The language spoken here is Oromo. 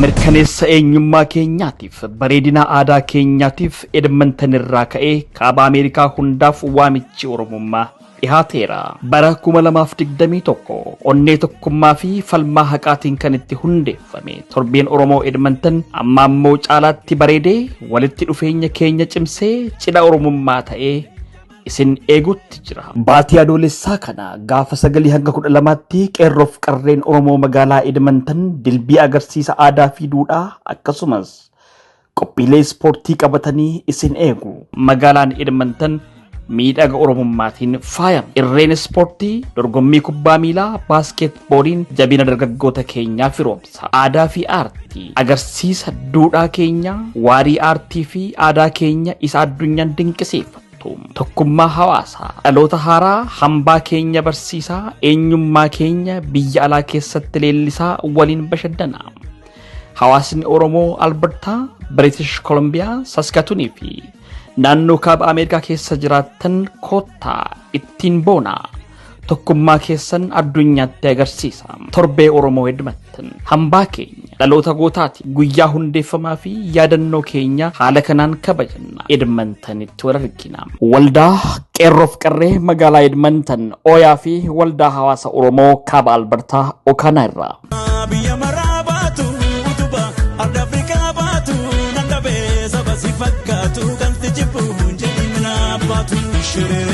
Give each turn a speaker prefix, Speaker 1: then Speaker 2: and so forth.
Speaker 1: mirkaneessa eenyummaa keenyaatiif bareedina aadaa keenyaatiif edmonton irraa ka'ee kaaba Ameerikaa hundaaf waamichi Oromummaa dhihaateera. Bara 2021 onnee tokkummaa fi falmaa haqaatiin kan itti hundeeffame torbeen Oromoo Edmonton amma ammoo caalaatti bareedee walitti dhufeenya keenya cimsee cidha Oromummaa ta'ee isin eegutti jira. Baatii adoolessaa kana gaafa 9 hanga 12tti qeerroof qarreen Oromoo magaalaa Edmonton dilbii agarsiisa aadaa fi duudhaa akkasumas qophiilee ispoortii qabatanii isin eegu. Magaalaan Edmonton miidhaga Oromummaatiin faayame. Irreen ispoortii dorgommii kubbaa miilaa baaskeetbooliin jabina dargaggoota keenyaa firoomsa. Aadaa fi aartii agarsiisa duudhaa keenya waarii aartii fi aadaa keenya isa addunyaan dinqisiifa. Tokkummaa hawaasaa dhaloota haaraa hambaa keenya barsiisaa eenyummaa keenya biyya alaa keessatti leellisaa waliin bashaddanaa. Hawaasni Oromoo Albertaa, British Columbia, Saskatoon fi naannoo kaaba Ameerikaa keessa jiraattan koottaa ittiin boonaa. Tokkummaa keessan addunyaatti agarsiisa. Torbee Oromoo Edmonton hambaa keenya dhaloota gootaati guyyaa hundeeffamaa fi yaadannoo keenya haala kanaan kabajanna. Edmontonitti wal argina. Waldaa qeerroof qarree magaalaa Edmonton Oyaa fi waldaa hawaasa Oromoo kaaba Albertaa Okana irraa. Biyya marabaatu utuba arda Afrikaa baatu nandabe sabasi fakkaatu kan tijibu jedhina baatu shiree